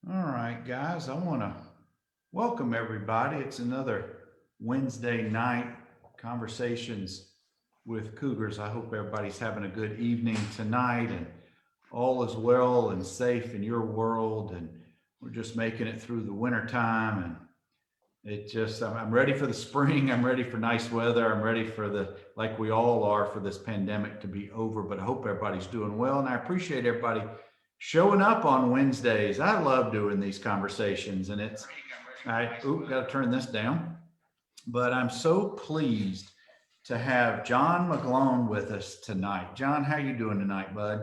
All right, guys, I want to welcome everybody. It's another Wednesday night conversations with Cougars. I hope everybody's having a good evening tonight and all is well and safe in your world. And we're just making it through the winter time. And I'm ready for the spring. I'm ready for nice weather. I'm ready for like we all are, for this pandemic to be over. But I hope everybody's doing well. And I appreciate everybody showing up on Wednesdays. I love doing these conversations, and got to turn this down. But I'm so pleased to have John McGlown with us tonight. John, how you doing tonight, bud?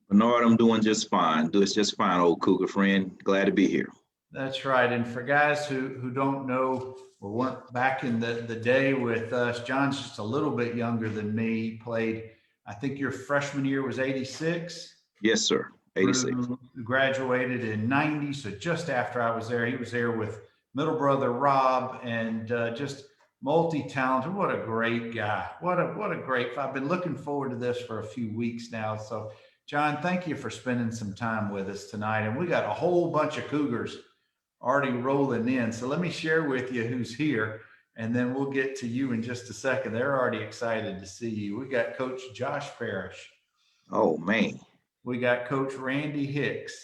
Bernard, I'm doing just fine. Doing just fine, old Cougar friend. Glad to be here. That's right. And for guys who don't know or weren't back in the day with us, John's just a little bit younger than me. He played, I think your freshman year was 86. Yes, sir. 86. Graduated in 90. So just after I was there, he was there with middle brother Rob, and just multi-talented. What a great guy. What a great, I've been looking forward to this for a few weeks now. So John, thank you for spending some time with us tonight. And we got a whole bunch of Cougars already rolling in. So let me share with you who's here, and then we'll get to you in just a second. They're already excited to see you. We got Coach Josh Parrish. Oh, man. We got Coach Randy Hicks.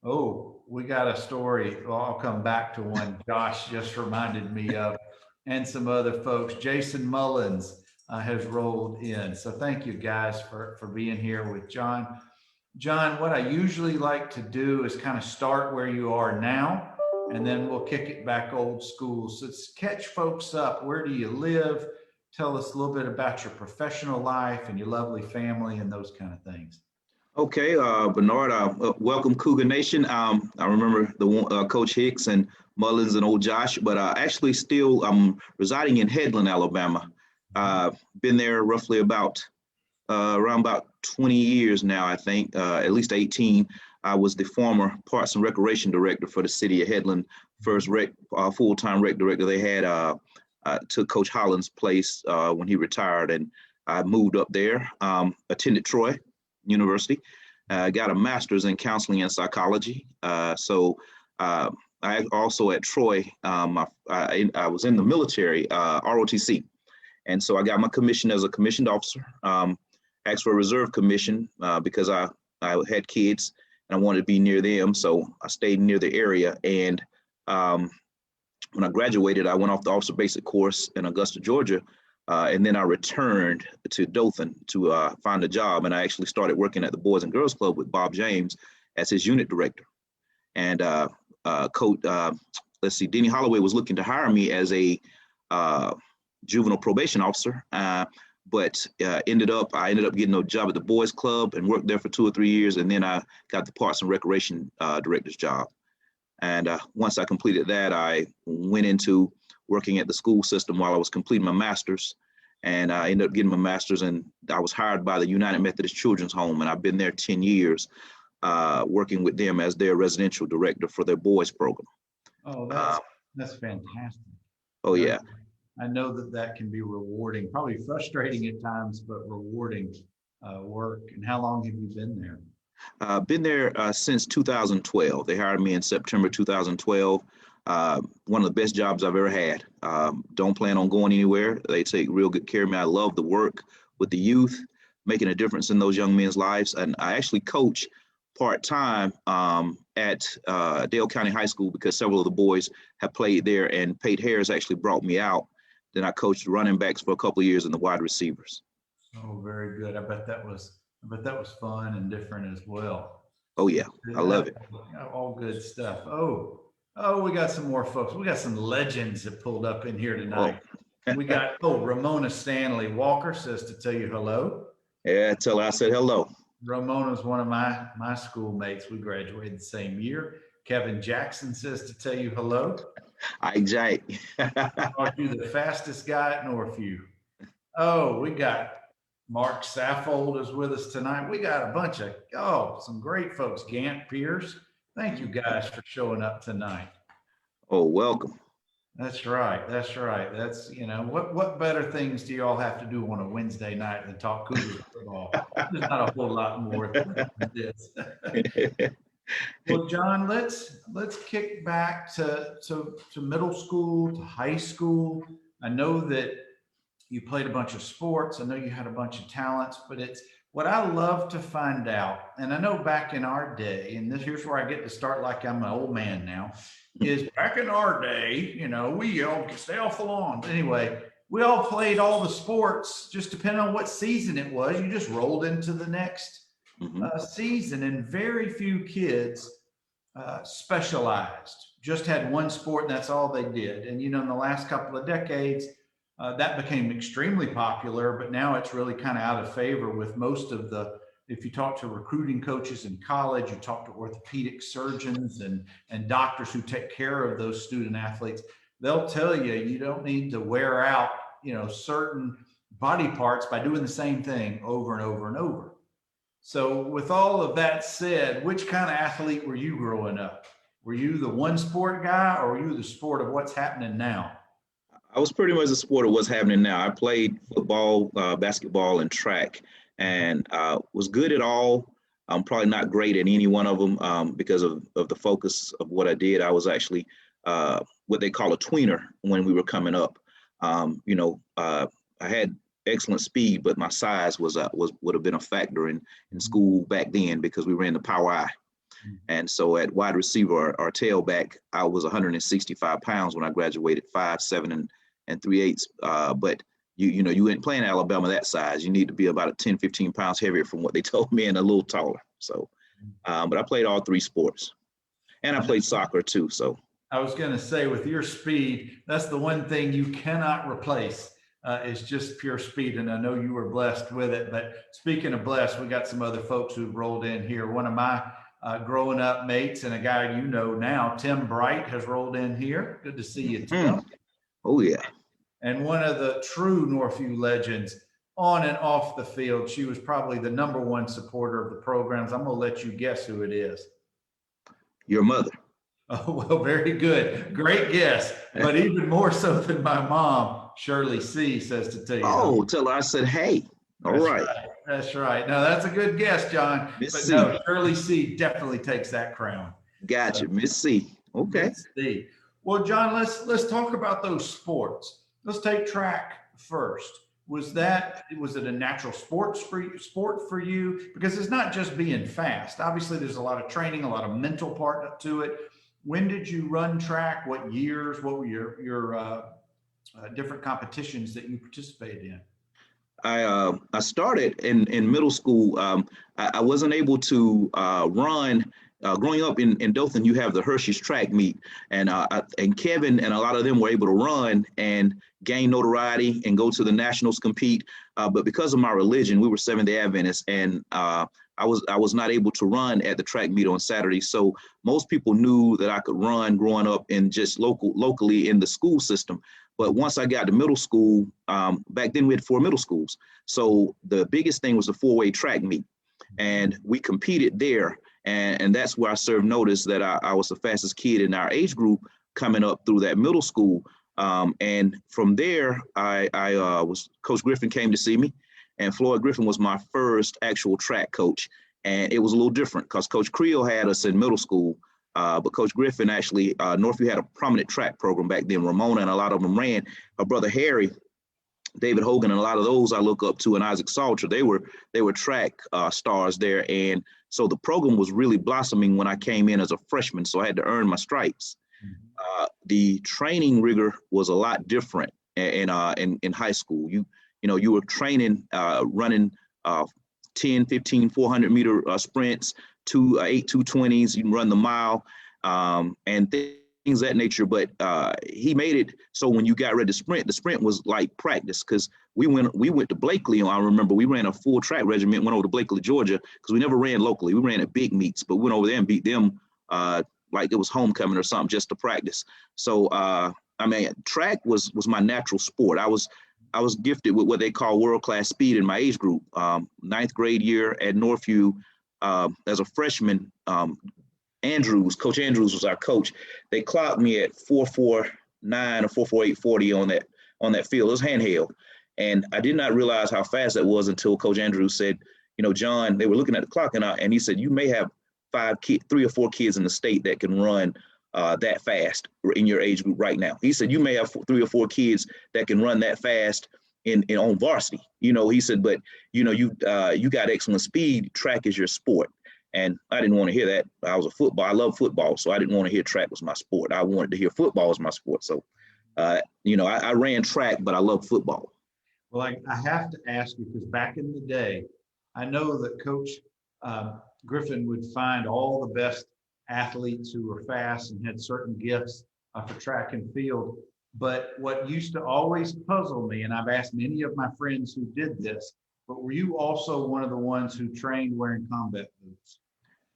Oh, we got a story. Well, I'll come back to one Josh just reminded me of, and some other folks. Jason Mullins has rolled in. So thank you guys for being here with John. John, what I usually like to do is kind of start where you are now, and then we'll kick it back old school. So let's catch folks up. Where do you live? Tell us a little bit about your professional life and your lovely family and those kind of things. Okay, Bernard, welcome Cougar Nation. I remember the Coach Hicks and Mullins and old Josh, but actually still I'm residing in Headland, Alabama. Been there roughly around about 20 years now, I think, at least 18. I was the former Parks and Recreation Director for the city of Headland, first full-time rec director they had. Took Coach Holland's place when he retired, and I moved up there, attended Troy University, got a master's in counseling and psychology. So I also at Troy, I was in the military, ROTC. And so I got my commission as a commissioned officer, asked for a reserve commission because I had kids and I wanted to be near them. So I stayed near the area. And when I graduated, I went off the officer basic course in Augusta, Georgia. And then I returned to Dothan to find a job. And I actually started working at the Boys and Girls Club with Bob James as his unit director. And Denny Holloway was looking to hire me as a juvenile probation officer. But I ended up getting a job at the Boys Club and worked there for 2 or 3 years. And then I got the Parks and Recreation director's job. And once I completed that, I went into working at the school system while I was completing my master's. And I ended up getting my master's, and I was hired by the United Methodist Children's Home. And I've been there 10 years working with them as their residential director for their boys program. Oh, that's fantastic. Oh, yeah. I know that can be rewarding, probably frustrating at times, but rewarding work. And how long have you been there? Been there since 2012. They hired me in September 2012. One of the best jobs I've ever had. Don't plan on going anywhere. They take real good care of me. I love the work with the youth, making a difference in those young men's lives. And I actually coach part-time at Dale County High School because several of the boys have played there, and Pate Harris actually brought me out. Then I coached running backs for a couple of years and the wide receivers. Oh, very good. I bet that was fun and different as well. Oh, yeah. I love it. All good stuff. Oh, we got some more folks. We got some legends that pulled up in here tonight. Oh. We got, Ramona Stanley Walker says to tell you hello. Yeah, tell her I said hello. Ramona's one of my schoolmates. We graduated the same year. Kevin Jackson says to tell you hello. Hi, Jack. You're the fastest guy at Northview. Oh, we got Mark Saffold is with us tonight. We got a bunch of, some great folks. Gant Pierce. Thank you guys for showing up tonight. Oh, welcome. That's right. That's, what better things do y'all have to do on a Wednesday night than talk Cougars football? There's not a whole lot more than this. Well, John, let's kick back to middle school, to high school. I know that you played a bunch of sports. I know you had a bunch of talents, but it's what I love to find out. And I know back in our day, and here's where I get to start like I'm an old man now, is back in our day, we all stay off the lawn. Anyway, we all played all the sports, just depending on what season it was. You just rolled into the next Mhm. season, and very few kids specialized, just had one sport and that's all they did. And, in the last couple of decades, that became extremely popular, but now it's really kind of out of favor with most of if you talk to recruiting coaches in college, you talk to orthopedic surgeons and doctors who take care of those student athletes, they'll tell you, you don't need to wear out, certain body parts by doing the same thing over and over and over. So with all of that said, which kind of athlete were you growing up? Were you the one sport guy, or were you the sport of what's happening now? I was pretty much the sport of what's happening now. I played football, basketball, and track, and was good at all. I'm probably not great at any one of them because of the focus of what I did. I was actually what they call a tweener when we were coming up. I had excellent speed, but my size would have been a factor in school back then because we ran the power I. And so at wide receiver or tailback, I was 165 pounds when I graduated, 5'7" and 3/8. But you ain't playing Alabama that size. You need to be about 10, 15 pounds heavier from what they told me and a little taller. So, but I played all three sports, and I played soccer too. So I was going to say, with your speed, that's the one thing you cannot replace. Is just pure speed, and I know you were blessed with it. But speaking of blessed, we got some other folks who've rolled in here. One of my growing up mates and a guy now, Tim Bright, has rolled in here. Good to see you, Tim. Oh yeah. And one of the true Northview legends on and off the field. She was probably the number one supporter of the programs. I'm going to let you guess who it is. Your mother. Oh, well, very good. Great guess. But even more so than my mom, Shirley C. says to tell you. Oh, tell her I said, hey. All right. That's right. No, that's a good guess, John. Miss But C. no, Shirley C. definitely takes that crown. Gotcha. Miss C. Okay. Miss C. Well, John, let's talk about those sports. Let's take track first. Was it a natural sport for you? Because it's not just being fast. Obviously, there's a lot of training, a lot of mental part to it. When did you run track? What years? What were your different competitions that you participated in? I started in middle school. I wasn't able to run. Growing up in Dothan, you have the Hershey's track meet, and Kevin and a lot of them were able to run and gain notoriety and go to the nationals compete. But because of my religion, we were Seventh-day Adventists, and I was not able to run at the track meet on Saturday. So most people knew that I could run growing up in just locally in the school system. But once I got to middle school, back then we had 4 middle schools. So the biggest thing was the 4-way track meet. And we competed there. And that's where I served notice that I was the fastest kid in our age group coming up through that middle school. And from there, Coach Griffin came to see me. And Floyd Griffin was my first actual track coach. And it was a little different because Coach Creel had us in middle school. But Coach Griffin actually, Northview had a prominent track program back then. Ramona and a lot of them ran. Her brother Harry, David Hogan, and a lot of those I look up to, and Isaac Salter, they were track stars there. And so the program was really blossoming when I came in as a freshman. So I had to earn my stripes. The training rigor was a lot different in high school. You were training, running 10, 15, 400 meter sprints, 8 220s, you can run the mile, and things that nature. But he made it so when you got ready to sprint, the sprint was like practice, because we went to Blakely. I remember we ran a full track regiment, went over to Blakely, Georgia, because we never ran locally. We ran at big meets, but we went over there and beat them like it was homecoming or something, just to practice. So track was my natural sport. I was gifted with what they call world-class speed in my age group. 9th grade year at Northview, as a freshman, Coach Andrews was our coach. They clocked me at 4.49 or 4.48 on that field. It was handheld. And I did not realize how fast that was until Coach Andrews said, John, they were looking at the clock and he said, you may have 3 or 4 kids in the state that can run that fast in your age group right now. He said you may have 3 or 4 kids that can run that fast in on varsity. He said, but you got excellent speed. Track is your sport. And I didn't want to hear that. I love football, so I didn't want to hear track was my sport. I wanted to hear football was my sport. So, I ran track, but I love football. Well, I have to ask you, because back in the day, I know that Coach Griffin would find all the best athletes who were fast and had certain gifts for track and field. But what used to always puzzle me, and I've asked many of my friends who did this, but were you also one of the ones who trained wearing combat boots?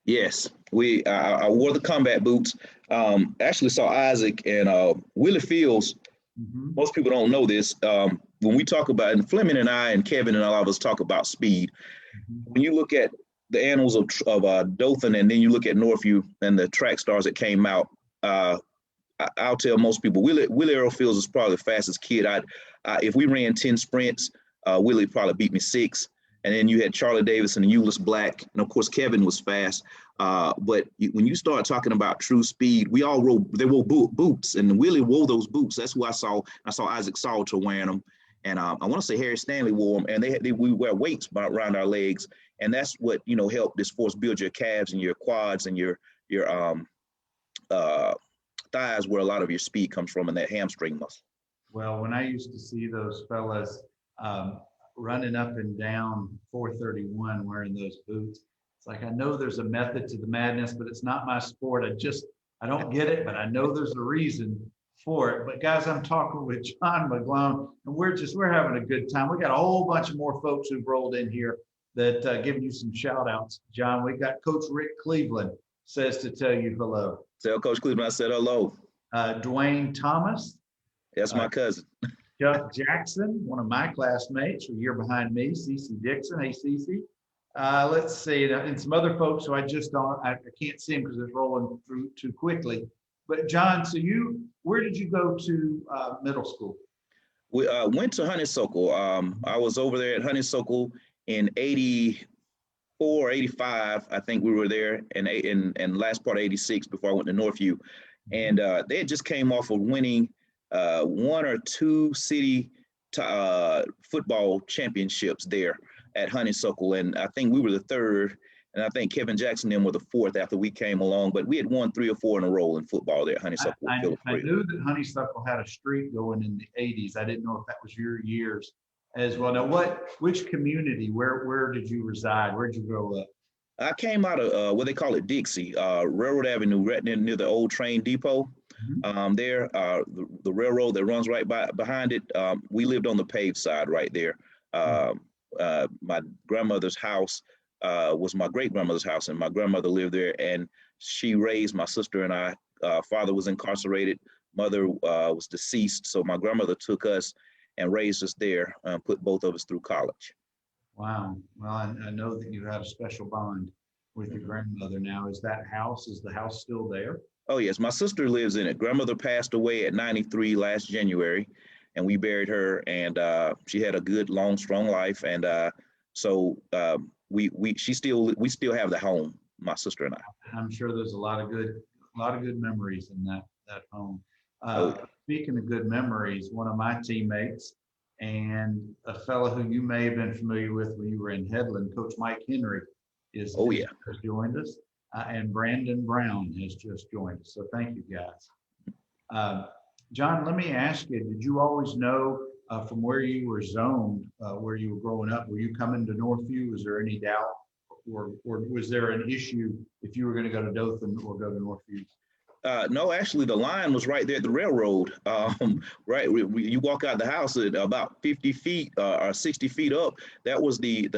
Yes, I wore the combat boots. Actually saw Isaac and Willie Fields. Mm-hmm. Most people don't know this. When we talk about, and Fleming and I and Kevin and all of us talk about speed, mm-hmm. When you look at the annals of Dothan, and then you look at Northview and the track stars that came out, I'll tell most people, Willie Earl Fields is probably the fastest kid. If we ran 10 sprints, Willie probably beat me 6. And then you had Charlie Davis and Euless Black. And of course, Kevin was fast. But when you start talking about true speed, they wore boots, and Willie wore those boots. That's who I saw Isaac Salter wearing them. And I want to say Harry Stanley wore them, and we wear weights around our legs. And that's what, helped this force build your calves and your quads and your thighs, where a lot of your speed comes from, and that hamstring muscle. Well, when I used to see those fellas running up and down 431 wearing those boots, it's like, I know there's a method to the madness, but it's not my sport. I don't get it, but I know there's a reason for it. But guys, I'm talking with John McGlown, and we're having a good time. We got a whole bunch of more folks who've rolled in here that giving you some shout outs. John, we got Coach Rick Cleveland says to tell you hello. Tell Coach Cleveland I said hello. Dwayne Thomas. That's my cousin. Chuck Jackson, one of my classmates, a year behind me. Cece Dixon. Hey, Cece. Let's see, and some other folks who I can't see them because it's rolling through too quickly. But John, so where did you go to middle school? We went to Honeysuckle. I was over there at Honeysuckle in 84, 85. I think we were there in last part of 86 before I went to Northview. And they had just came off of winning 1 or 2 city football championships there at Honeysuckle, and I think we were the 3rd, and I think Kevin Jackson and them were the 4th after we came along, but we had won 3 or 4 in a row in football there at Honeysuckle. I knew that Honeysuckle had a streak going in the 80s. I didn't know if that was your years as well. Now, which community, where did you reside? Where did you grow up? I came out of what they call it Dixie, Railroad Avenue, right near the old train depot. Mm-hmm. There, the railroad that runs right behind it. We lived on the paved side right there. My grandmother's house was my great grandmother's house, and my grandmother lived there, and she raised my sister and I. Father was incarcerated, mother was deceased, so my grandmother took us and raised us there and put both of us through college. Wow. Well, I know that you had a special bond with your grandmother now. Is the house still there? Oh, yes. My sister lives in it. Grandmother passed away at 93 last January, and we buried her, and she had a good, long, strong life. And so we still have the home, my sister and I. I'm sure there's a lot of good memories in that home. Speaking of good memories, one of my teammates and a fellow who you may have been familiar with when you were in Headland, Coach Mike Henry, has joined us, and Brandon Brown has just joined us. So thank you, guys. John, let me ask you, did you always know from where you were zoned, where you were growing up, were you coming to Northview? Was there any doubt, or was there an issue if you were going to go to Dothan or go to Northview? No, actually, the line was right there at the railroad. Right, you walk out the house at about 50 feet or 60 feet up. That was the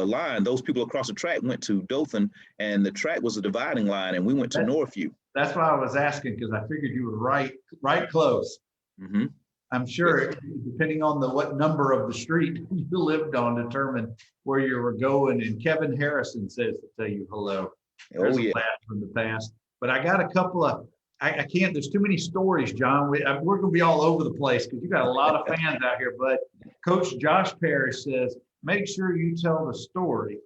line. Those people across the track went to Dothan, and the track was a dividing line, and we went to Northview. That's why I was asking, because I figured you were right close. Mm-hmm. I'm sure, depending on what number of the street you lived on, determined where you were going. And Kevin Harrison says to tell you hello. There's a blast from the past. But I got a couple of. I can't, there's too many stories, John. We're going to be all over the place because you got a lot of fans out here. But Coach Josh Parrish says, make sure you tell the story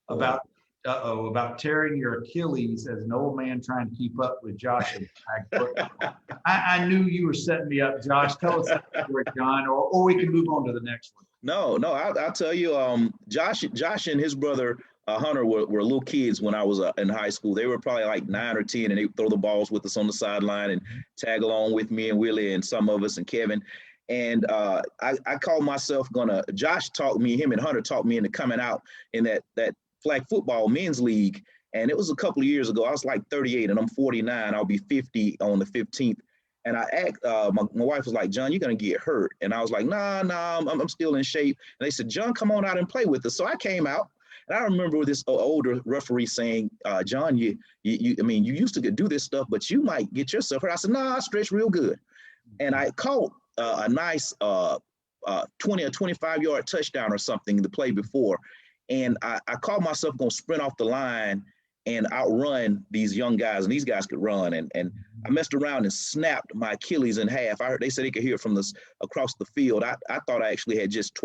about about tearing your Achilles as an old man trying to keep up with Josh in flag football. I knew you were setting me up, Josh. Tell us that story, John, or we can move on to the next one. No, I'll tell you. Josh and his brother Hunter were little kids when I was in high school. They were probably like 9 or 10, and they would throw the balls with us on the sideline and tag along with me and Willie and some of us and Kevin. And I called myself Josh taught me, him and Hunter taught me into coming out in that flag football men's league. And it was a couple of years ago. I was like 38 and I'm 49. I'll be 50 on the 15th. And I asked, my wife was like, John, you're going to get hurt. And I was like, nah, I'm still in shape. And they said, John, come on out and play with us. So I came out. And I remember this older referee saying, John, you used to do this stuff, but you might get yourself hurt. I said, nah, I stretch real good. And I caught a nice 20 or 25-yard touchdown or something the play before. And I called myself going to sprint off the line and outrun these young guys, and these guys could run. And I messed around and snapped my Achilles in half. I heard they said they could hear it from across the field. I thought I actually had just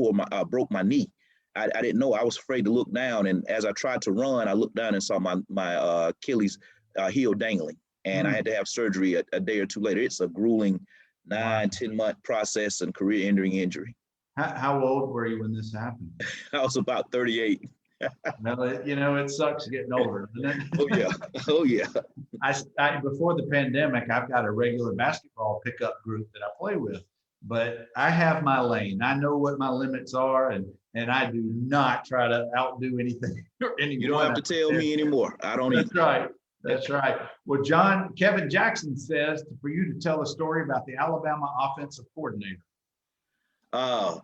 broke my knee. I didn't know. I was afraid to look down, and as I tried to run, I looked down and saw my Achilles heel dangling, and I had to have surgery a day or two later. It's a grueling 9-10 month process and career-ending injury. How old were you when this happened? I was about 38. Well, it sucks getting older, doesn't it? Oh yeah, oh yeah. I before the pandemic, I've got a regular basketball pickup group that I play with, but I have my lane. I know what my limits are, and I do not try to outdo anything or anyone. You don't have to tell me anymore. I don't. That's right. That's right. Well, Kevin Jackson says for you to tell a story about the Alabama offensive coordinator. What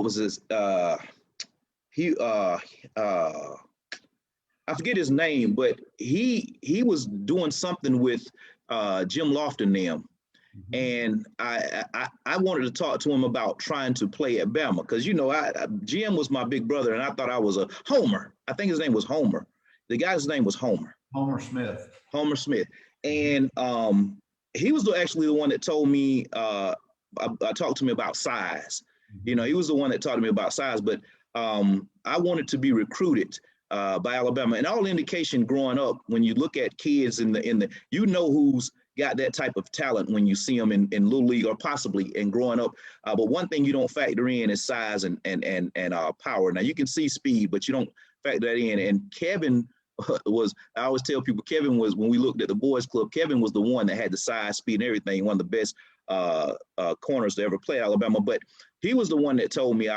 was this? I forget his name, but he was doing something with Jim Lofton and them. And I wanted to talk to him about trying to play at Bama because Jim was my big brother and I thought I was a Homer. I think his name was Homer. The guy's name was Homer. Homer Smith. Homer Smith. And he was actually the one that told me talked to me about size. He was the one that taught me about size, but I wanted to be recruited by Alabama. And all indication growing up, when you look at kids in the who's got that type of talent when you see them in Little League or possibly in growing up. But one thing you don't factor in is size and power. Now you can see speed, but you don't factor that in. And Kevin I always tell people, Kevin was, when we looked at the boys club, Kevin was the one that had the size, speed, and everything, one of the best corners to ever play Alabama. But he was the one that told me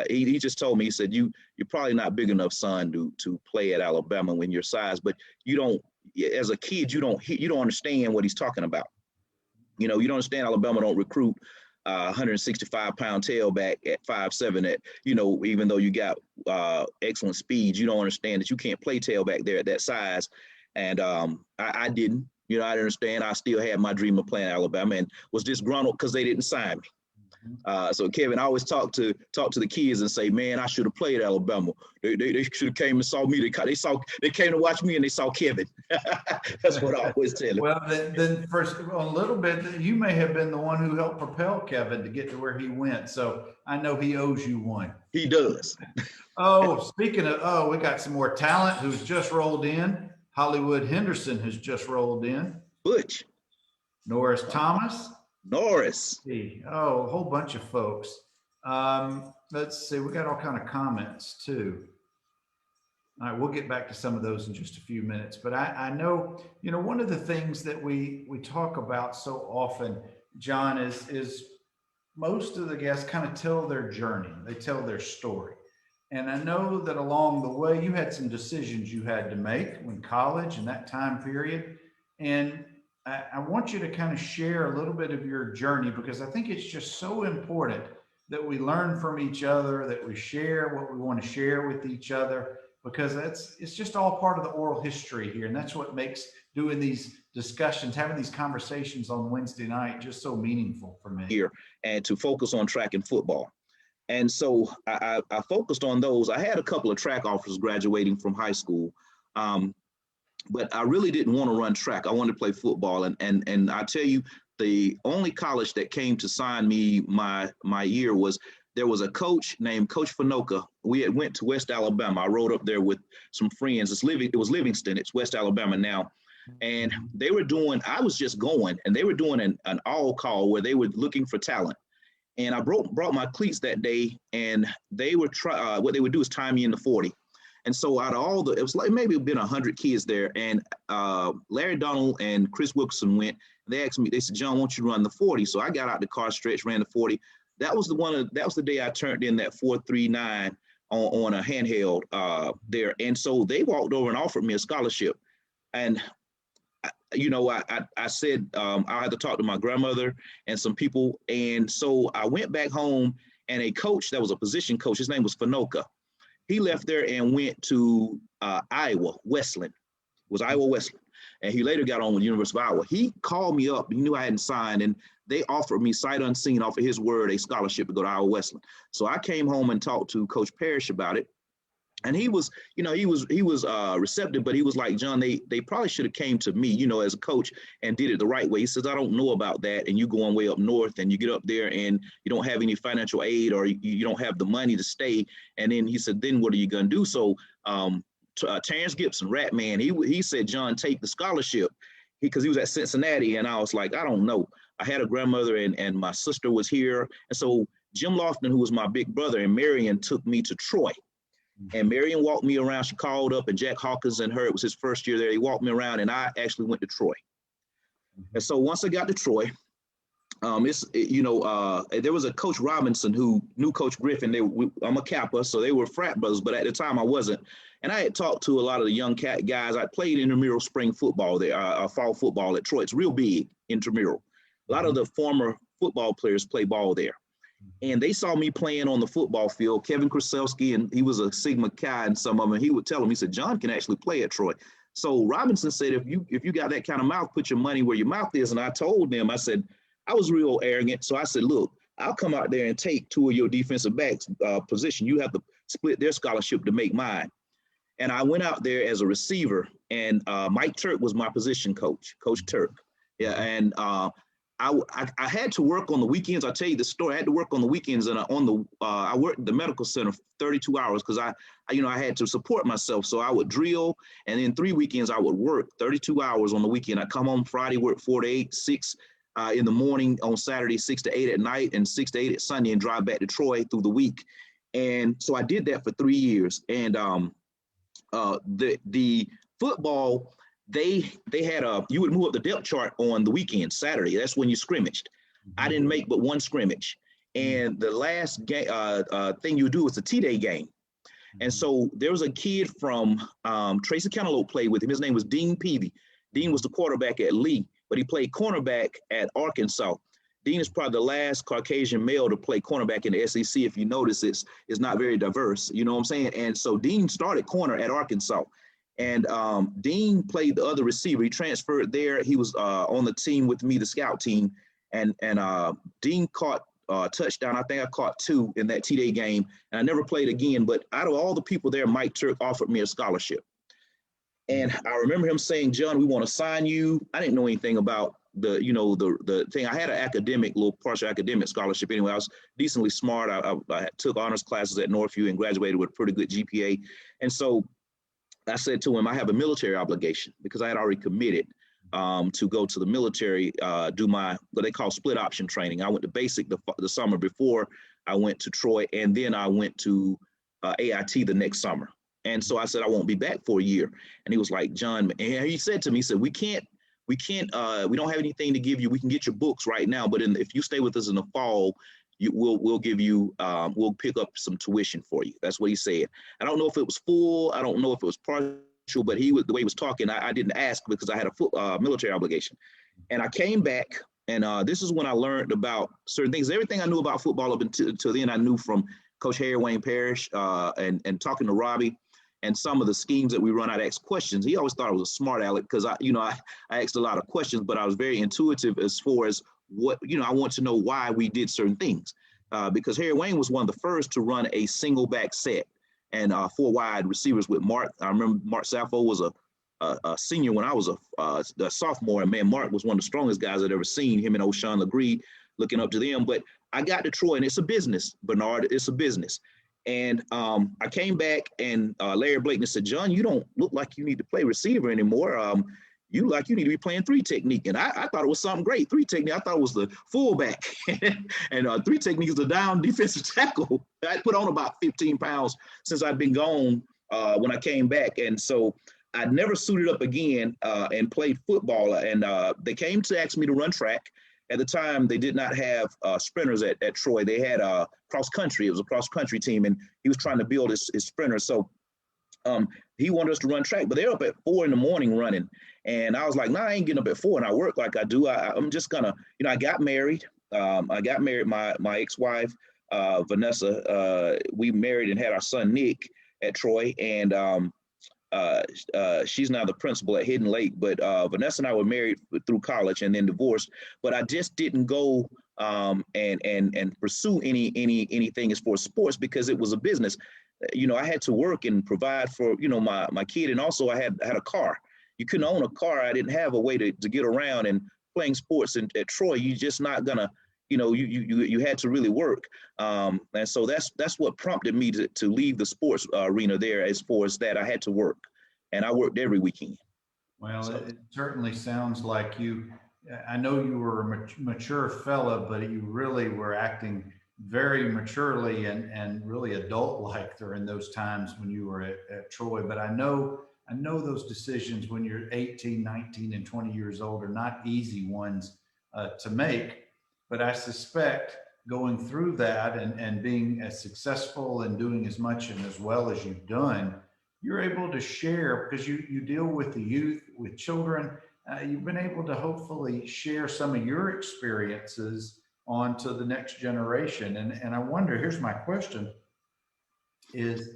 he just told me, he said, you're probably not big enough, son, to play at Alabama when your size, but as a kid, you don't understand what he's talking about. You don't understand Alabama don't recruit 165-pound tailback at 5'7" at, even though you got excellent speed, you don't understand that you can't play tailback there at that size. And I didn't, I didn't understand. I still had my dream of playing Alabama and was disgruntled because they didn't sign me. So Kevin, I always talk to the kids and say, man, I should have played Alabama. They should have came and saw me. They came to watch me and they saw Kevin. That's what I always tell them. Well, then first, a little bit, you may have been the one who helped propel Kevin to get to where he went. So I know he owes you one. He does. Oh, speaking of, we got some more talent who's just rolled in. Hollywood Henderson has just rolled in. Butch. Norris Thomas. Norris. Oh, a whole bunch of folks. Let's see. We got all kind of comments too. All right, we'll get back to some of those in just a few minutes. But I know, one of the things that we talk about so often, John, is most of the guests kind of tell their journey. They tell their story. And I know that along the way, you had some decisions you had to make in college and that time period. And I want you to kind of share a little bit of your journey, because I think it's just so important that we learn from each other, that we share what we want to share with each other, because it's just all part of the oral history here. And that's what makes doing these discussions, having these conversations on Wednesday night just so meaningful for me. Here, and to focus on track and football. And so I focused on those. I had a couple of track offers graduating from high school. But I really didn't want to run track. I wanted to play football. And I tell you, the only college that came to sign me my year was there was a coach named Coach Fanoka. We had went to West Alabama. I rode up there with some friends. It was Livingston. It's West Alabama now. And they were doing, I was just going, and they were doing an all call where they were looking for talent. And I brought my cleats that day, and they were what they would do is tie me in the 40. And so out of all it was like maybe been 100 kids there, and Larry Donald and Chris Wilkerson went. They asked me, they said, John, won't you run the 40? So I got out the car, stretch, ran the 40. That was the day I turned in that 4.39 on a handheld there. And so they walked over and offered me a scholarship. And I said I had to talk to my grandmother and some people. And so I went back home, and a coach that was a position coach, his name was Fanoka. He left there and went to Iowa Wesleyan. It was Iowa Wesleyan. And he later got on with the University of Iowa. He called me up. He knew I hadn't signed, and they offered me sight unseen off of his word a scholarship to go to Iowa Wesleyan. So I came home and talked to Coach Parrish about it. And he was receptive, but he was like, John, they probably should have came to me, as a coach, and did it the right way. He says, I don't know about that. And you going way up north, and you get up there and you don't have any financial aid, or you don't have the money to stay. And then he said, then what are you going to do? So Terrence Gibson, Rat Man, he said, John, take the scholarship, because he was at Cincinnati. And I was like, I don't know. I had a grandmother, and my sister was here. And so Jim Lofton, who was my big brother, and Marion took me to Troy. And Marion walked me around. She called up, and Jack Hawkins and her, it was his first year there. He walked me around, and I actually went to Troy. And so once I got to Troy, there was a Coach Robinson who knew Coach Griffin. I'm a Kappa, so they were frat brothers, but at the time I wasn't. And I had talked to a lot of the young guys. I played intramural spring football there, fall football at Troy. It's real big, intramural. A lot of the former football players play ball there. And they saw me playing on the football field. Kevin Kraselsky, and he was a Sigma Chi, and some of them, he would tell them, he said, John can actually play at Troy. So Robinson said, if you got that kind of mouth, put your money where your mouth is. And I told them, I said, I was real arrogant. So I said, look, I'll come out there and take two of your defensive backs position. You have to split their scholarship to make mine. And I went out there as a receiver, and Mike Turk was my position coach, Coach Turk. Yeah, and I had to work on the weekends. I'll tell you the story. I had to work on the weekends, and I worked at the medical center 32 hours because I had to support myself. So I would drill, and then 3 weekends I would work 32 hours on the weekend. I come home Friday, work 4 to 8, 6 in the morning on Saturday, 6 to 8 at night, and 6 to 8 at Sunday, and drive back to Troy through the week. And so I did that for 3 years. And the football, they had you would move up the depth chart on the weekend, Saturday. That's when you scrimmaged. I didn't make but one scrimmage. And the last thing you do is a T-Day game. And so there was a kid from Tracy Cantaloupe played with him. His name was Dean Peavy. Dean was the quarterback at Lee, but he played cornerback at Arkansas. Dean is probably the last Caucasian male to play cornerback in the SEC. If you notice, it's not very diverse. You know what I'm saying? And so Dean started corner at Arkansas. And Dean played the other receiver. He transferred there. He was on the team with me, the scout team. And Dean caught a touchdown. I think I caught 2 in that T-Day game. And I never played again. But out of all the people there, Mike Turk offered me a scholarship. And I remember him saying, John, we want to sign you. I didn't know anything about the thing. I had an partial academic scholarship anyway. I was decently smart. I took honors classes at Northview and graduated with a pretty good GPA. And so I said to him, I have a military obligation because I had already committed to go to the military, do what they call split option training. I went to basic the summer before I went to Troy, and then I went to AIT the next summer. And so I said, I won't be back for a year. And he was like, John, and he said to me, he said, we don't have anything to give you. We can get your books right now, but if you stay with us in the fall, we'll give you, we'll pick up some tuition for you. That's what he said. I don't know if it was full. I don't know if it was partial, but the way he was talking, I didn't ask because I had a military obligation. And I came back, and this is when I learned about certain things. Everything I knew about football up until then, I knew from Coach Harry Wayne Parrish and talking to Robbie and some of the schemes that we run. I'd ask questions. He always thought I was a smart aleck because I asked a lot of questions, but I was very intuitive as far as what, I want to know why we did certain things because Harry Wayne was one of the first to run a single back set and 4 wide receivers with Mark. I remember Mark Sappho was a senior when I was a sophomore, and man, Mark was one of the strongest guys I'd ever seen, him and O'Shawn Legree, looking up to them. But I got to Troy, and it's a business, Bernard. It's a business. And I came back, and Larry Blakeney said, "John, you don't look like you need to play receiver anymore. You need to be playing three technique." And I thought it was something great. Three technique. I thought it was the fullback, and three technique is the down defensive tackle. I put on about 15 pounds since I'd been gone when I came back, and so I never suited up again and played football. And they came to ask me to run track. At the time, they did not have sprinters at Troy. They had cross country. It was a cross country team, and he was trying to build his sprinters. So he wanted us to run track, but they're up at 4 a.m. running. And I was like, "Nah, I ain't getting up at 4, and I work like I do. I'm just gonna, I got married. My ex-wife, Vanessa, we married and had our son Nick at Troy, and she's now the principal at Hidden Lake. But Vanessa and I were married through college and then divorced. But I just didn't go and pursue anything as far as sports because it was a business. I had to work and provide for my kid, and also I had a car. You couldn't own a car. I didn't have a way to get around, and playing sports at Troy, you're just not gonna. You had to really work, and so that's what prompted me to leave the sports arena there. As far as that, I had to work, and I worked every weekend. Well, so it certainly sounds like you. I know you were a mature fella, but you really were acting very maturely and really adult-like during those times when you were at Troy. But I know those decisions when you're 18, 19, and 20 years old are not easy ones to make. But I suspect going through that and being as successful and doing as much and as well as you've done, you're able to share because you deal with the youth, with children. You've been able to hopefully share some of your experiences on to the next generation. And I wonder, here's my question, is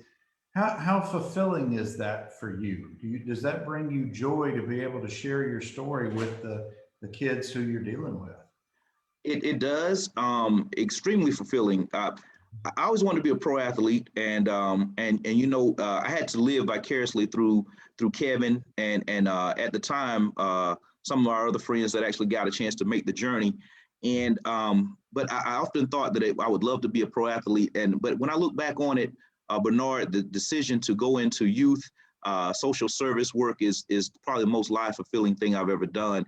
how fulfilling is that for you? Does that bring you joy to be able to share your story with the kids who you're dealing with? It does. Extremely fulfilling. I always wanted to be a pro athlete, and I had to live vicariously through Kevin and at the time some of our other friends that actually got a chance to make the journey. And but I often thought that I would love to be a pro athlete. But when I look back on it, Bernard, the decision to go into youth social service work is probably the most life fulfilling thing I've ever done.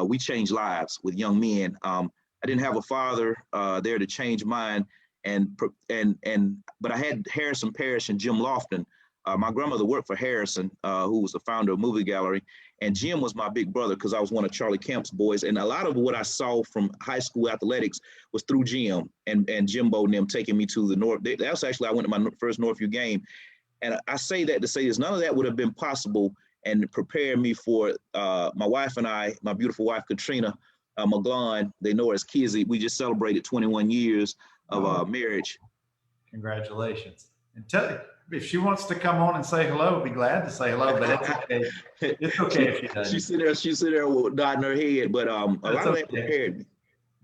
We change lives with young men. I didn't have a father there to change mine, but I had Harrison Parrish and Jim Lofton. My grandmother worked for Harrison, who was the founder of Movie Gallery, and Jim was my big brother because I was one of Charlie Kemp's boys. And a lot of what I saw from high school athletics was through Jim and Jimbo and them taking me to the North. That's actually I went to my first Northview game, and I say that to say this: none of that would have been possible and prepare me for my wife and I, my beautiful wife Katrina McGlown. They know her as Kizzy. We just celebrated 21 years of marriage. Congratulations! And tell you, if she wants to come on and say hello, I'd be glad to say hello. But it's okay. It's okay if she doesn't. She's sitting there nodding her head. But a lot of that prepared me.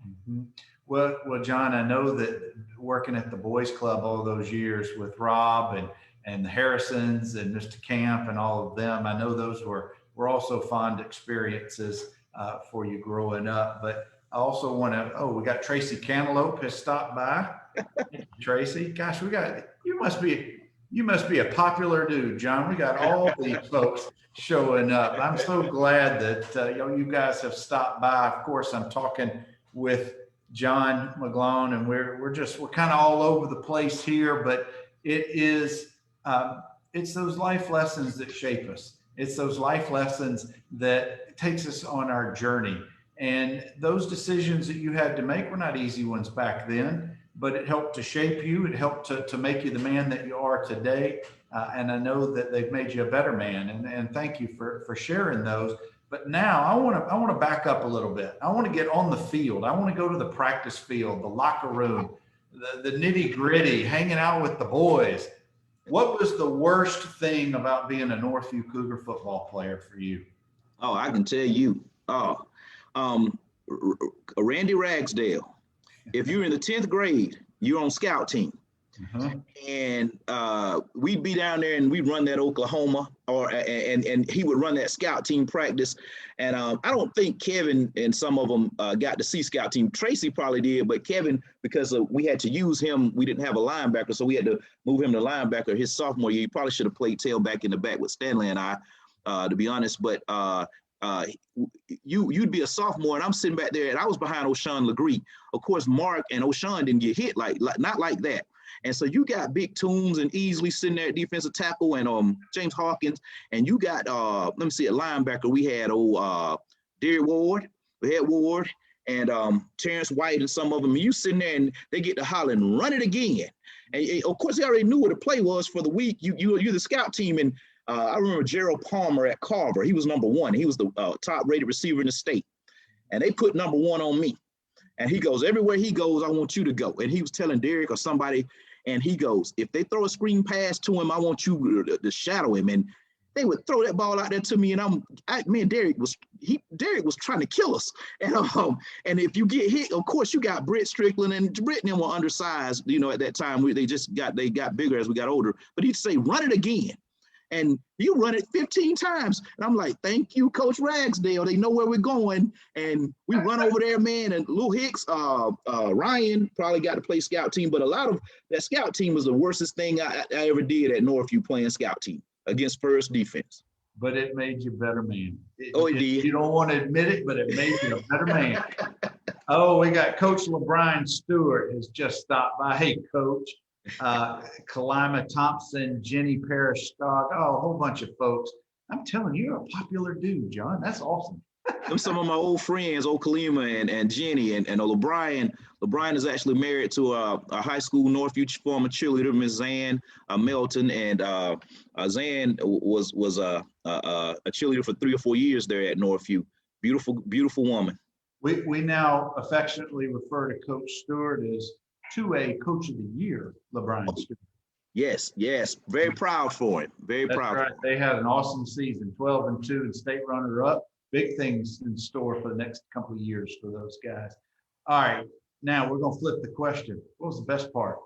Mm-hmm. Well, John, I know that working at the Boys Club all those years with Rob and the Harrisons and Mr. Camp and all of them, I know those were also fond experiences for you growing up. But I also want to, we got Tracy Cantaloupe has stopped by. Tracy, gosh, you must be a popular dude, John. We got all these folks showing up. I'm so glad that you guys have stopped by. Of course, I'm talking with John McGlown, and we're kind of all over the place here, but it's those life lessons that shape us. It's those life lessons that takes us on our journey. And those decisions that you had to make were not easy ones back then, but it helped to shape you. It helped to make you the man that you are today. And I know that they've made you a better man. And thank you for sharing those. But now I want to back up a little bit. I want to get on the field. I want to go to the practice field, the locker room, the nitty gritty, hanging out with the boys. What was the worst thing about being a Northview Cougar football player for you? Oh, I can tell you. Randy Ragsdale. If you're in the 10th grade, you're on scout team. Uh-huh. And we'd be down there and we'd run that Oklahoma, and he would run that scout team practice. And I don't think Kevin and some of them got to see scout team. Tracy probably did, but Kevin, because we had to use him, we didn't have a linebacker, so we had to move him to linebacker his sophomore year. He probably should have played tailback in the back with Stanley and I, to be honest. But you'd be a sophomore, and I'm sitting back there, and I was behind O'Shawn Legree. Of course, Mark and O'Shawn didn't get hit not like that. And so you got Big Toombs and Easley sitting there at defensive tackle, and James Hawkins, and you got let me see, at linebacker we had Derek Ward, and Terrence White, and some of them. And you sitting there, and they get to holler and run it again. And of course, they already knew what the play was for the week. You're the scout team, and I remember Gerald Palmer at Carver. He was number one. He was the top-rated receiver in the state, and they put number one on me. And he goes, everywhere he goes, I want you to go. And he was telling Derek or somebody, and he goes, if they throw a screen pass to him, I want you to shadow him. And they would throw that ball out there to me, and Derek was trying to kill us. And if you get hit, of course, you got Britt Strickland, and Britt and them were undersized, at that time. They got bigger as we got older. But he'd say, run it again. And you run it 15 times. And I'm like, thank you, Coach Ragsdale. They know where we're going. And we run over there, man. And Lou Hicks, Ryan probably got to play scout team. But a lot of that scout team was the worstest thing I ever did at Northview, playing scout team against first defense. But it made you a better man. It did. You don't want to admit it, but it made you a better man. Oh, we got Coach LeBron Stewart has just stopped by. Hey, Coach. Kalima Thompson, Jenny Parrish Stock, a whole bunch of folks. I'm telling you, you're a popular dude, John. That's awesome. Some of my old friends, Kalima and Jenny and LeBron. LeBron is actually married to a high school Northview former cheerleader, Miss Zan Melton, and Zan was a cheerleader for 3 or 4 years there at Northview. Beautiful, beautiful woman. We now affectionately refer to Coach Stewart as 2A Coach of the Year, LeBron Stewart. Yes. Very proud for him. That's proud. Right. They had an awesome season, 12-2 and state runner-up. Big things in store for the next couple of years for those guys. All right. Now we're going to flip the question. What was the best part?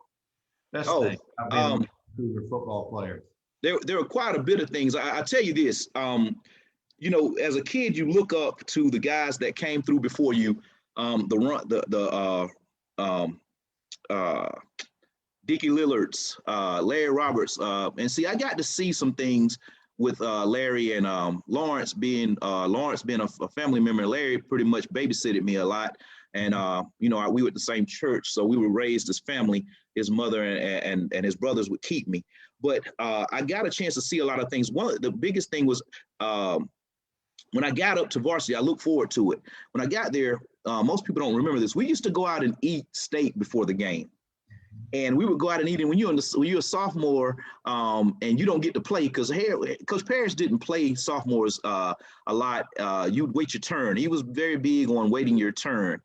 Best thing about being a Cougar football player? There were quite a bit of things. I tell you this, as a kid, you look up to the guys that came through before you, Dickie Lillard's, Larry Roberts, and see, I got to see some things with Larry and Lawrence being a family member. Larry pretty much babysitted me a lot, and we were at the same church, so we were raised as family. His mother and his brothers would keep me, but I got a chance to see a lot of things. One of the biggest thing was when I got up to varsity. I look forward to it. When I got there, most people don't remember this. We used to go out and eat steak before the game. And we would go out and eat. And when you're a sophomore and you don't get to play, because Coach Parrish didn't play sophomores a lot. You'd wait your turn. He was very big on waiting your turn.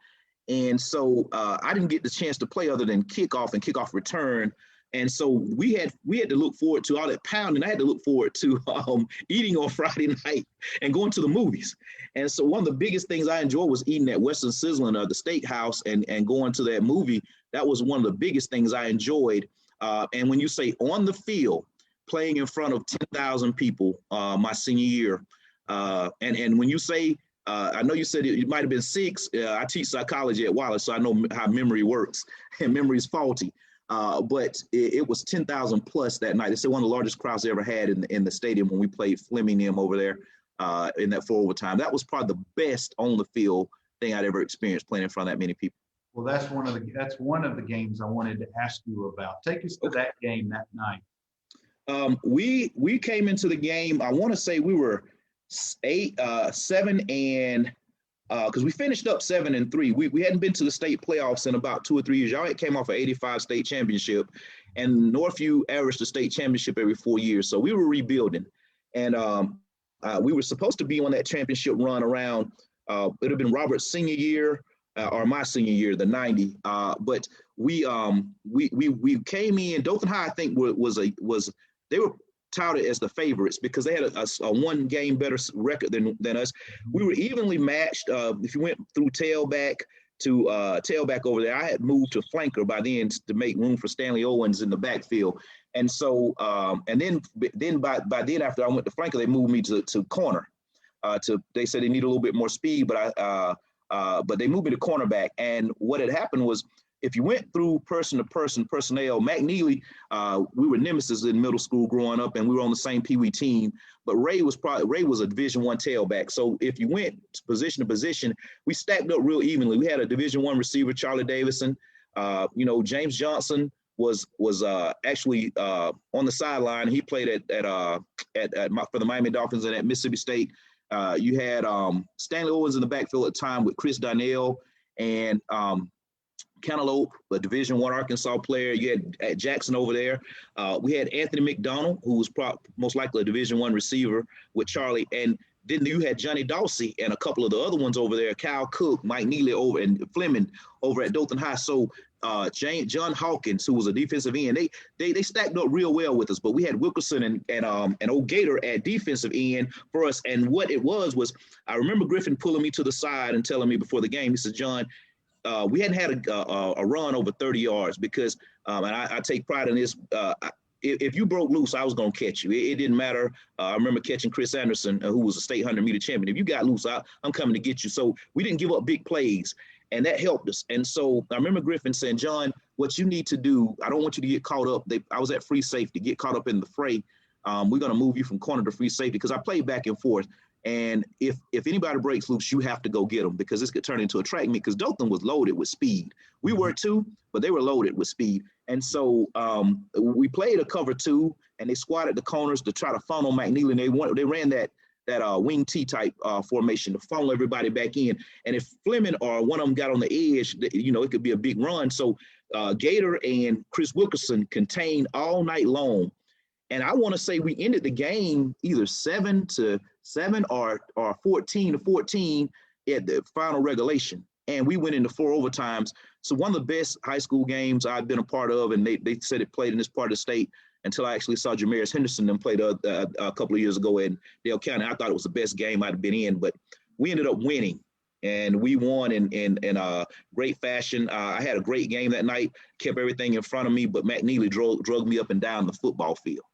And so I didn't get the chance to play other than kickoff and kickoff return. And so we had to look forward to all that pounding. I had to look forward to eating on Friday night and going to the movies. And so one of the biggest things I enjoyed was eating at Western Sizzling or the Steakhouse and going to that movie. That was one of the biggest things I enjoyed. And when you say on the field, playing in front of 10,000 people my senior year, and when you say, I know you said it might have been 6. I teach psychology at Wallace, so I know how memory works, and memory is faulty. But it was 10,000 plus that night. It's one of the largest crowds they ever had in the stadium when we played Fleming over there in that 4 overtime. That was probably the best on the field thing I'd ever experienced, playing in front of that many people. Well, that's one of the games I wanted to ask you about. Take us to that game that night. We came into the game. I want to say we were 7 and. Because we finished up 7-3. We hadn't been to the state playoffs in about 2 or 3 years. Y'all had came off an 85 state championship, and Northview averaged the state championship every 4 years. So we were rebuilding, and we were supposed to be on that championship run around. It would have been Robert's senior year or my senior year, the 90. But we came in. Dothan High, I think, was they were touted as the favorites because they had a 1 game better record than us. We were evenly matched. If you went through tailback tailback over there. I had moved to flanker by then to make room for Stanley Owens in the backfield. And so, and then by then after I went to flanker, they moved me to corner. They said they need a little bit more speed, but they moved me to cornerback. And what had happened was, if you went through person-to-person personnel, Mac Neely, we were nemesis in middle school growing up, and we were on the same Peavy team. But Ray was a Division I tailback. So if you went position to position, we stacked up real evenly. We had a Division I receiver, Charlie Davison. James Johnson was actually on the sideline. He played for the Miami Dolphins and at Mississippi State. You had Stanley Owens in the backfield at the time with Chris Donnell and Cantaloupe, a Division I Arkansas player. You had Jackson over there. We had Anthony McDonald, who was most likely a Division I receiver with Charlie. And then you had Johnny Dawsey and a couple of the other ones over there, Kyle Cook, Mike Neely over, and Fleming over at Dothan High. So John Hawkins, who was a defensive end, they stacked up real well with us. But we had Wilkerson and Old Gator at defensive end for us. And what it was I remember Griffin pulling me to the side and telling me before the game, he said, John, we hadn't had a run over 30 yards because, and I take pride in this, if you broke loose, I was going to catch you. It didn't matter. I remember catching Chris Anderson, who was a state 100-meter champion. If you got loose, I'm coming to get you. So we didn't give up big plays, and that helped us. And so I remember Griffin saying, John, what you need to do, I don't want you to get caught up. I was at free safety, get caught up in the fray. We're going to move you from corner to free safety because I played back and forth. And if anybody breaks loose, you have to go get them because this could turn into a track meet because Dothan was loaded with speed. We were too, but they were loaded with speed. And so we played a cover two, and they squatted the corners to try to funnel McNeely. And they ran that wing T type formation to funnel everybody back in. And if Fleming or one of them got on the edge, it could be a big run. So Gator and Chris Wilkerson contained all night long. And I want to say we ended the game either 7-7 or 14-14 at the final regulation. And we went into 4 overtimes. So one of the best high school games I've been a part of, and they said it played in this part of the state until I actually saw Jameris Henderson them played a couple of years ago in Dale County. I thought it was the best game I'd been in, but we ended up winning. And we won in great fashion. I had a great game that night, kept everything in front of me, but Matt Neely drug me up and down the football field.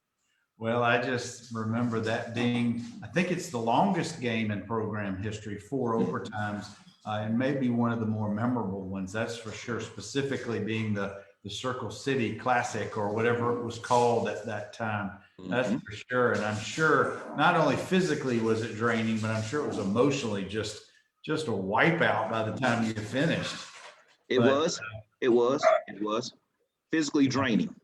Well, I just remember that being, I think it's the longest game in program history, 4 overtimes, and maybe one of the more memorable ones, that's for sure, specifically being the Circle City Classic or whatever it was called at that time. That's for sure. And I'm sure not only physically was it draining, but I'm sure it was emotionally just a wipeout by the time you finished. It was physically draining.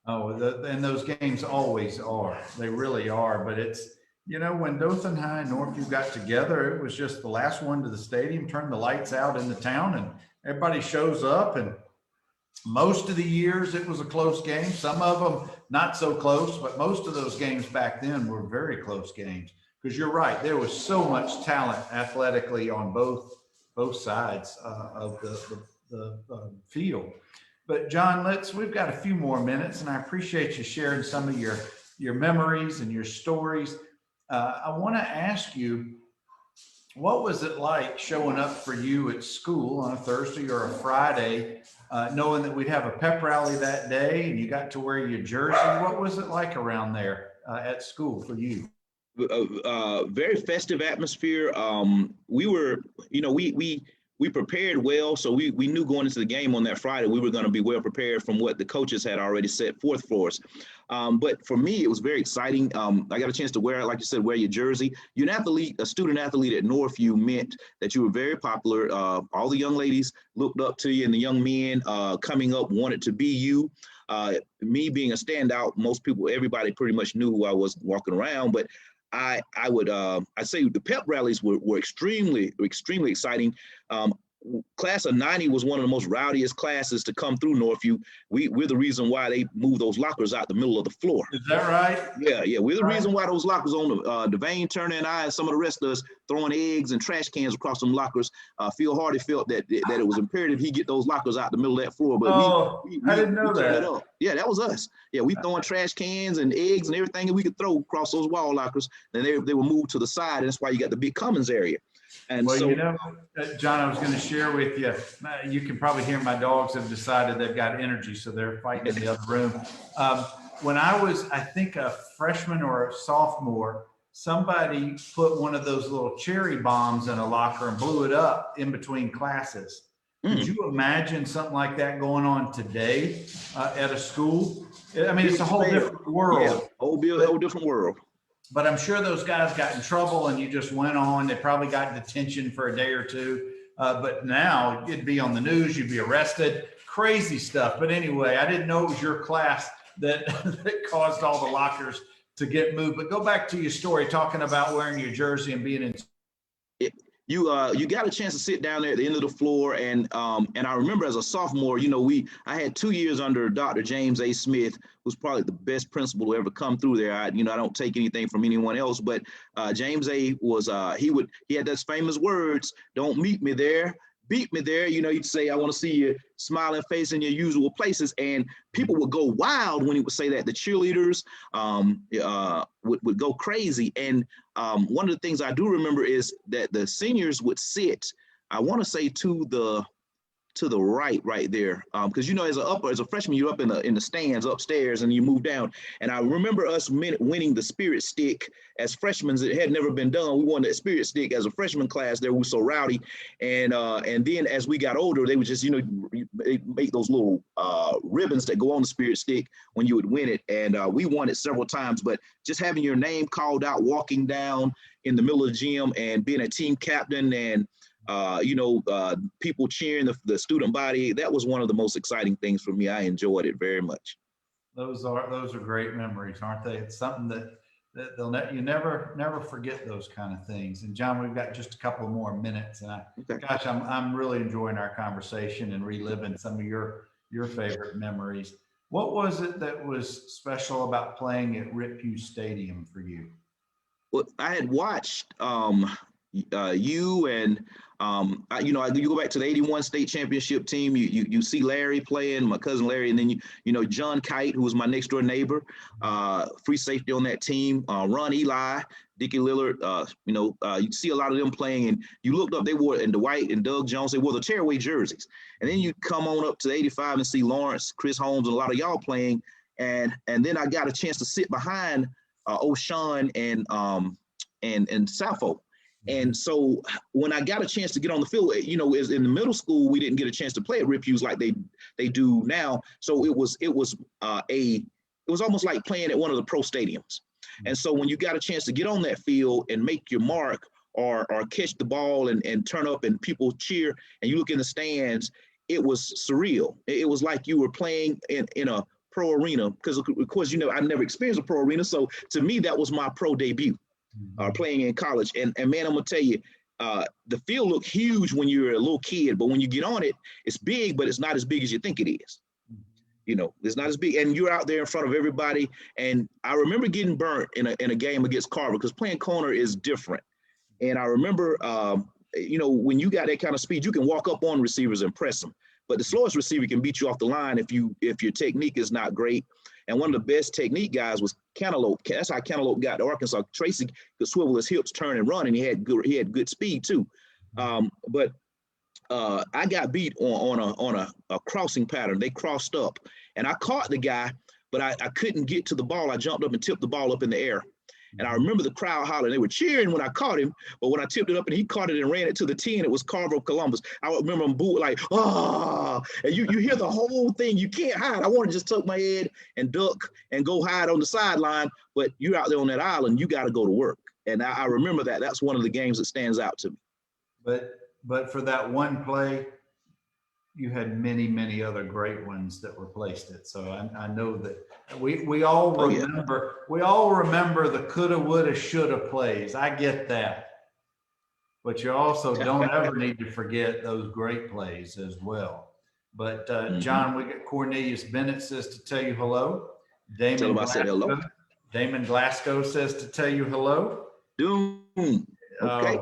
Oh, and those games always are. They really are. But it's, when Dothan High and Northview got together, it was just the last one to the stadium, turn the lights out in the town, and everybody shows up. And most of the years it was a close game. Some of them not so close, but most of those games back then were very close games. Because you're right, there was so much talent athletically on both sides of the field. But John, we've got a few more minutes, and I appreciate you sharing some of your memories and your stories. I want to ask you, what was it like showing up for you at school on a Thursday or a Friday, knowing that we'd have a pep rally that day and you got to wear your jersey? What was it like around there at school for you? Very festive atmosphere. We were, we prepared well, so we knew going into the game on that Friday we were going to be well prepared from what the coaches had already set forth for us. But for me, it was very exciting. I got a chance to wear, like you said, wear your jersey. You're an athlete, a student athlete at Northview meant that you were very popular. All the young ladies looked up to you, and the young men coming up wanted to be you. Me being a standout, everybody pretty much knew who I was walking around, but I'd say the pep rallies were extremely exciting. Class of 90 was one of the most rowdiest classes to come through Northview. We're the reason why they moved those lockers out the middle of the floor. Is that right? Yeah. We're the reason why those lockers on the Devane, Turner, and I, and some of the rest of us throwing eggs and trash cans across them lockers. Phil Hardy felt that it was imperative he get those lockers out the middle of that floor. But I didn't know that. Yeah, that was us. Yeah, we throwing trash cans and eggs and everything that we could throw across those wall lockers. And they were moved to the side, and that's why you got the big commons area. And well, so, John, I was going to share with you. You can probably hear my dogs have decided they've got energy, so they're fighting in the other room. When I was, I think, a freshman or a sophomore, somebody put one of those little cherry bombs in a locker and blew it up in between classes. Could you imagine something like that going on today at a school? I mean, it's a whole different world. Yeah, whole different world. But I'm sure those guys got in trouble and you just went on. They probably got detention for a day or two. But now it'd be on the news, you'd be arrested, crazy stuff. But anyway, I didn't know it was your class that, that caused all the lockers to get moved. But go back to your story, talking about wearing your jersey and being in. You got a chance to sit down there at the end of the floor, and I remember as a sophomore, I had 2 years under Dr. James A. Smith, who's probably the best principal to ever come through there. I don't take anything from anyone else, but James A. was he had those famous words: "Don't meet me there, beat me there." He'd say, "I want to see your smiling face in your usual places," and people would go wild when he would say that. The cheerleaders would go crazy, and one of the things I do remember is that the seniors would sit, I want to say to the right there, because as a freshman, you're up in the stands upstairs and you move down. And I remember us winning the Spirit Stick as freshmen. It had never been done. We won the Spirit Stick as a freshman class there. We were so rowdy, and then as we got older, they would just they make those little ribbons that go on the Spirit Stick when you would win it, and we won it several times. But just having your name called out, walking down in the middle of the gym, and being a team captain, and people cheering the student body, that was one of the most exciting things for me. I enjoyed it very much. Those are great memories, aren't they? It's something that you never forget those kind of things. And John, we've got just a couple more minutes, and gosh, I'm really enjoying our conversation and reliving some of your favorite memories. What was it that was special about playing at Ripview Stadium for you? Well, I had watched you and you go back to the '81 state championship team. You see Larry playing, my cousin Larry, and then John Kite, who was my next door neighbor, free safety on that team. Ron Eli, Dickie Lillard. You see a lot of them playing, and you looked up. They wore, and Dwight and Doug Jones. They wore the tearaway jerseys, and then you come on up to '85 and see Lawrence, Chris Holmes, and a lot of y'all playing, and then I got a chance to sit behind O'Shawn and Sappho. And so when I got a chance to get on the field, as in the middle school, we didn't get a chance to play at Ripview like they do now. So it was almost like playing at one of the pro stadiums. And so when you got a chance to get on that field and make your mark or catch the ball and turn up and people cheer and you look in the stands, it was surreal. It was like you were playing in a pro arena, because of course, I never experienced a pro arena. So to me, that was my pro debut. Playing in college, and man, I'm gonna tell you, the field looked huge when you're a little kid, but when you get on it, it's big, but it's not as big as you think it is. It's not as big, and you're out there in front of everybody. And I remember getting burnt in a game against Carver, because playing corner is different. And I remember, when you got that kind of speed, you can walk up on receivers and press them, but the slowest receiver can beat you off the line if your technique is not great. And one of the best technique guys was Cantaloupe. That's how Cantaloupe got to Arkansas. Tracy could swivel his hips, turn and run, and he had good speed too. But I got beat on a crossing pattern. They crossed up, and I caught the guy, but I couldn't get to the ball. I jumped up and tipped the ball up in the air. And I remember the crowd hollering. They were cheering when I caught him, but when I tipped it up and he caught it and ran it to the 10, it was Carver of Columbus. I remember him booing like, ah, and you hear the whole thing. You can't hide. I want to just tuck my head and duck and go hide on the sideline, but you're out there on that island. You got to go to work. And I remember that. That's one of the games that stands out to me. But for that one play, you had many, many other great ones that replaced it. So I know that we all remember. We all remember the coulda, woulda, shoulda plays. I get that, but you also don't ever need to forget those great plays as well. But John, we got Cornelius Bennett says to tell you hello. Damon Glasgow says to tell you hello. Doom. Okay.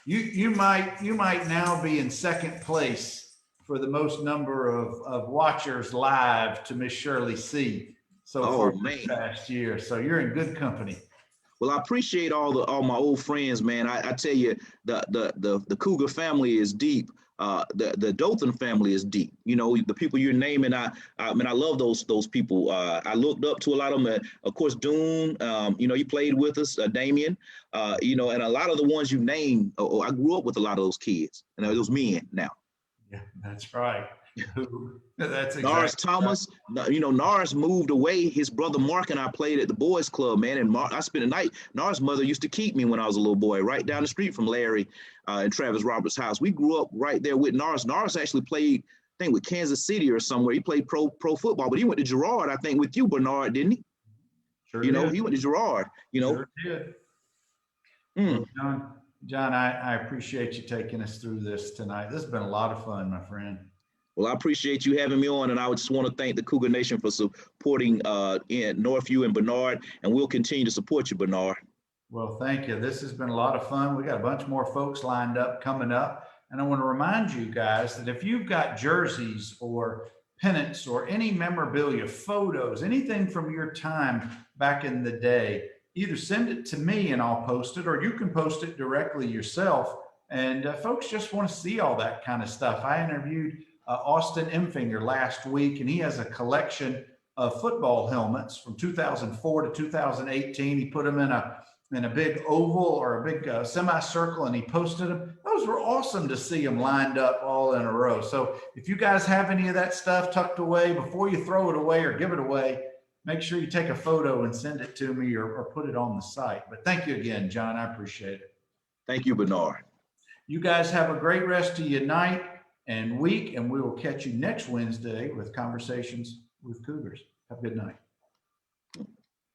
You might now be in second place for the most number of watchers live to Miss Shirley C. So far this past year. So you're in good company. Well, I appreciate all my old friends, man. I tell you, the Cougar family is deep. The Dothan family is deep. You know, the people you're naming, I mean, I love those people. I looked up to a lot of them. Of course, Dune, you know, he played with us, Damien, you know, and a lot of the ones you named. I grew up with a lot of those kids and those men now. Yeah, that's right. That's Norris exactly Thomas, you know, Norris moved away. His brother Mark and I played at the boys club, man. And I spent the night. Norris' mother used to keep me when I was a little boy, right down the street from Larry and Travis Roberts' house. We grew up right there with Norris. Norris actually played, I think, with Kansas City or somewhere. He played pro football, but he went to Girard, I think, with you, Bernard, didn't he? Sure You know, did. he went to Girard. You know. Sure did. Mm. Well, John, I appreciate you taking us through this tonight. This has been a lot of fun, my friend. Well, I appreciate you having me on, and I would just want to thank the Cougar Nation for supporting in Northview and Bernard, and we'll continue to support you, Bernard. Well, thank you. This has been a lot of fun. We got a bunch more folks lined up coming up, and I want to remind you guys that if you've got jerseys or pennants or any memorabilia, photos, anything from your time back in the day, either send it to me and I'll post it, or you can post it directly yourself. And folks just want to see all that kind of stuff. I interviewed Austin Emfinger last week, and he has a collection of football helmets from 2004 to 2018. He put them in a big oval or a big semicircle, and he posted them. Those were awesome to see them lined up all in a row. So if you guys have any of that stuff tucked away, before you throw it away or give it away, make sure you take a photo and send it to me or put it on the site. But thank you again, John. I appreciate it. Thank you, Bernard. You guys have a great rest of your night and week, and we will catch you next Wednesday with Conversations with Cougars. Have a good night.